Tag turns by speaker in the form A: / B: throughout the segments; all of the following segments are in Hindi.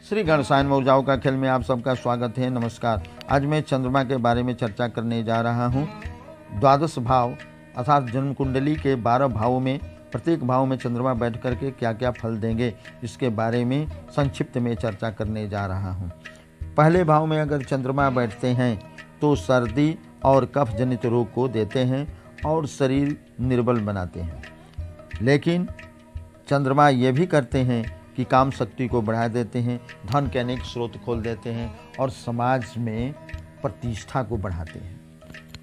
A: श्री गणसायन मौजाओं का खेल में आप सबका स्वागत है। नमस्कार। आज मैं चंद्रमा के बारे में चर्चा करने जा रहा हूँ। द्वादश भाव अर्थात जन्म कुंडली के 12 भावों में प्रत्येक भाव में चंद्रमा बैठ करके क्या क्या फल देंगे, इसके बारे में संक्षिप्त में चर्चा करने जा रहा हूँ। पहले भाव में अगर चंद्रमा बैठते हैं तो सर्दी और कफ जनित रोग को देते हैं और शरीर निर्बल बनाते हैं। लेकिन चंद्रमा ये भी करते हैं कि काम शक्ति को बढ़ा देते हैं, धन के अनेक स्रोत खोल देते हैं और समाज में प्रतिष्ठा को बढ़ाते हैं।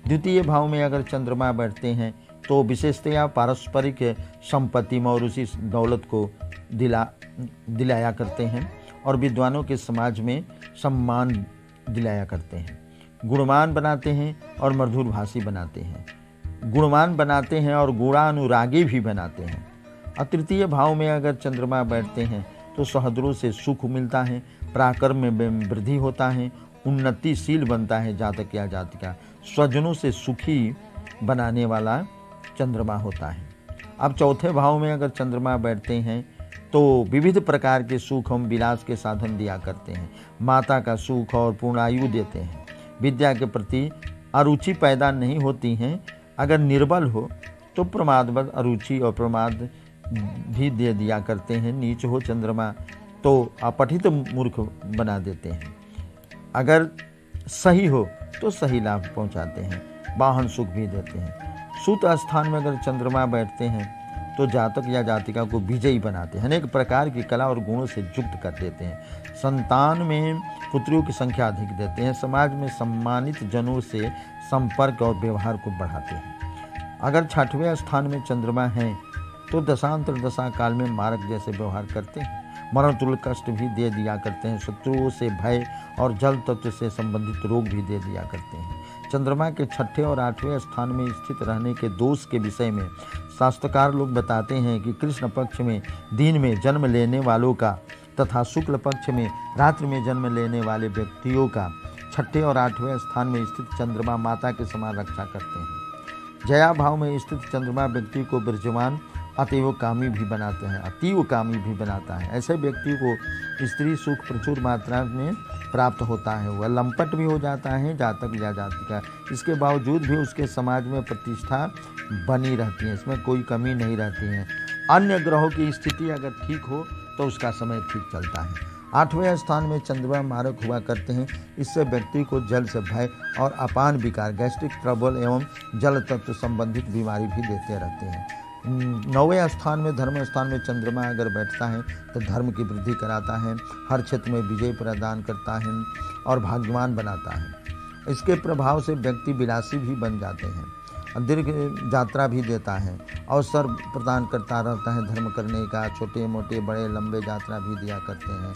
A: द्वितीय भाव में अगर चंद्रमा बैठते हैं तो विशेषतया पारस्परिक संपत्ति और उसी दौलत को दिलाया करते हैं और विद्वानों के समाज में सम्मान दिलाया करते हैं। गुणवान बनाते हैं और मधुर भाषी बनाते हैं। गुणवान बनाते हैं और गुणानुरागी भी बनाते हैं। और तृतीय भाव में अगर चंद्रमा बैठते हैं तो सहोदरों से सुख मिलता है, पराक्रम में वृद्धि होता है, उन्नतिशील बनता है जातक या जातिका, स्वजनों से सुखी बनाने वाला चंद्रमा होता है। अब चौथे भाव में अगर चंद्रमा बैठते हैं तो विविध प्रकार के सुख हम विलास के साधन दिया करते हैं, माता का सुख और पूर्णायु देते हैं। विद्या के प्रति अरुचि पैदा नहीं होती हैं। अगर निर्बल हो तो प्रमादवश अरुचि और प्रमाद भी दे दिया करते हैं। नीच हो चंद्रमा तो अपठित मूर्ख बना देते हैं। अगर सही हो तो सही लाभ पहुंचाते हैं, वाहन सुख भी देते हैं। सूत स्थान में अगर चंद्रमा बैठते हैं तो जातक या जातिका को विजयी बनाते हैं, अनेक प्रकार की कला और गुणों से युक्त कर देते हैं। संतान में पुत्रियों की संख्या अधिक देते हैं। समाज में सम्मानित जनों से संपर्क और व्यवहार को बढ़ाते हैं। अगर 6वें स्थान में चंद्रमा है तो दशांतर दशा काल में मारक जैसे व्यवहार करते हैं, मरण तुल्य कष्ट भी दे दिया करते हैं, शत्रुओं से भय और जल तत्व से संबंधित रोग भी दे दिया करते हैं। चंद्रमा के 6ठे और 8वें स्थान में स्थित रहने के दोष के विषय में शास्त्रकार लोग बताते हैं कि कृष्ण पक्ष में दिन में जन्म लेने वालों का तथा शुक्ल पक्ष में रात्रि में जन्म लेने वाले व्यक्तियों का 6ठे और 8वें स्थान में स्थित चंद्रमा माता के समान रक्षा करते हैं। जया भाव में स्थित चंद्रमा व्यक्ति को विरजमान अतीव कामी भी बनाता है। ऐसे व्यक्ति को स्त्री सुख प्रचुर मात्रा में प्राप्त होता है। वह लंपट भी हो जाता है जातक या जातिका, इसके बावजूद भी उसके समाज में प्रतिष्ठा बनी रहती है, इसमें कोई कमी नहीं रहती है। अन्य ग्रहों की स्थिति अगर ठीक हो तो उसका समय ठीक चलता है। 8वें स्थान में चंद्रमा मारक हुआ करते हैं। इससे व्यक्ति को जल से भय और अपान विकार, गैस्ट्रिक ट्रबल एवं जल तत्व संबंधित बीमारी भी देते रहते हैं। 9वें स्थान में धर्म स्थान में चंद्रमा अगर बैठता है तो धर्म की वृद्धि कराता है, हर क्षेत्र में विजय प्रदान करता है और भाग्यवान बनाता है। इसके प्रभाव से व्यक्ति विलासी भी बन जाते हैं, दीर्घ यात्रा भी देता है, अवसर प्रदान करता रहता है धर्म करने का, छोटे मोटे बड़े लंबे यात्रा भी दिया करते हैं,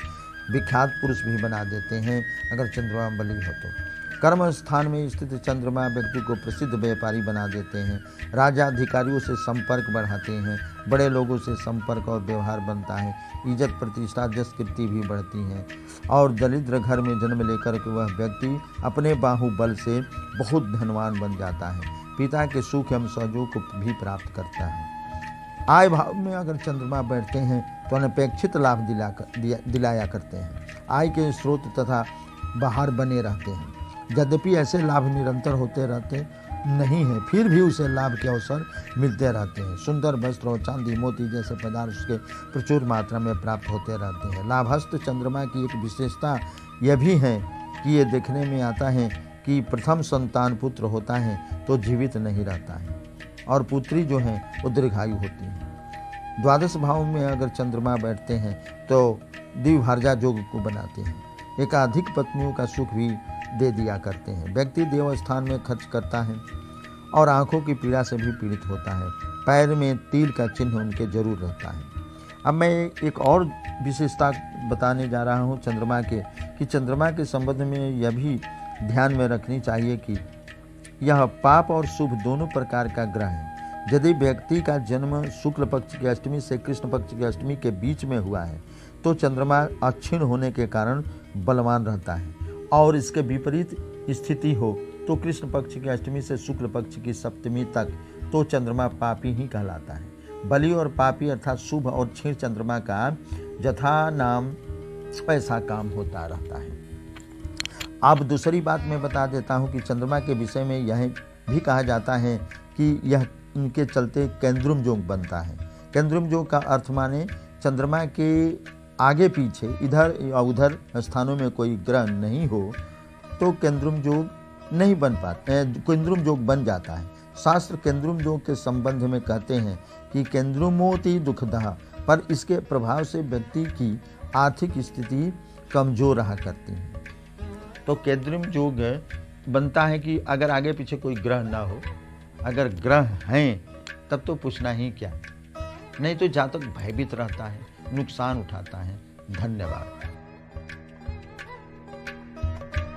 A: विख्यात पुरुष भी बना देते हैं अगर चंद्रमा बली हो तो। कर्म स्थान में स्थित चंद्रमा व्यक्ति को प्रसिद्ध व्यापारी बना देते हैं, राजा अधिकारियों से संपर्क बढ़ाते हैं, बड़े लोगों से संपर्क और व्यवहार बनता है, इज्जत प्रतिष्ठा जस कीर्ति भी बढ़ती है और दरिद्र घर में जन्म लेकर के वह व्यक्ति अपने बाहुबल से बहुत धनवान बन जाता है। पिता के सुख एवं सहयोग को भी प्राप्त करता है। आय भाव में अगर चंद्रमा बैठते हैं तो अनपेक्षित लाभ दिलाया करते हैं। आय के स्रोत तथा बाहर बने रहते हैं। यद्यपि ऐसे लाभ निरंतर होते रहते नहीं हैं, फिर भी उसे लाभ के अवसर मिलते रहते हैं। सुंदर वस्त्र और चांदी मोती जैसे पदार्थ उसके प्रचुर मात्रा में प्राप्त होते रहते हैं। लाभस्थ चंद्रमा की एक विशेषता यह भी है कि ये देखने में आता है कि प्रथम संतान पुत्र होता है तो जीवित नहीं रहता है और पुत्री जो है वो दीर्घायु होती है। द्वादश भाव में अगर चंद्रमा बैठते हैं तो द्विभार्या योग को बनाते हैं, एकाधिक पत्नियों का सुख भी दे दिया करते हैं। व्यक्ति देव स्थान में खर्च करता है और आंखों की पीड़ा से भी पीड़ित होता है। पैर में तीर का चिन्ह उनके जरूर रहता है। अब मैं एक और विशेषता बताने जा रहा हूँ चंद्रमा के, कि चंद्रमा के संबंध में यह भी ध्यान में रखनी चाहिए कि यह पाप और शुभ दोनों प्रकार का ग्रह है। यदि व्यक्ति का जन्म शुक्ल पक्ष की अष्टमी से कृष्ण पक्ष की अष्टमी के बीच में हुआ है तो चंद्रमा अक्षीण होने के कारण बलवान रहता है, और इसके विपरीत स्थिति हो तो कृष्ण पक्ष की अष्टमी से शुक्ल पक्ष की सप्तमी तक तो चंद्रमा पापी ही कहलाता है। बलि और पापी अर्थात शुभ और क्षीण चंद्रमा का यथा नाम ऐसा काम होता रहता है। अब दूसरी बात मैं बता देता हूँ कि चंद्रमा के विषय में यह भी कहा जाता है कि यह इनके चलते केंद्रुम योग बनता है। केंद्रुम योग का अर्थ माने चंद्रमा के आगे पीछे इधर या उधर स्थानों में कोई ग्रह नहीं हो तो केंद्रुम योग नहीं बन पाता, केंद्रुम योग बन जाता है। शास्त्र केंद्रुम योग के संबंध में कहते हैं कि केंद्रुमोति दुखदः, पर इसके प्रभाव से व्यक्ति की आर्थिक स्थिति कमजोर रहा करती है। तो केंद्रुम योग बनता है कि अगर आगे पीछे कोई ग्रह ना हो, अगर ग्रह हैं तब तो पूछना ही क्या, नहीं तो जातक भयभीत रहता है, नुकसान उठाता है। धन्यवाद।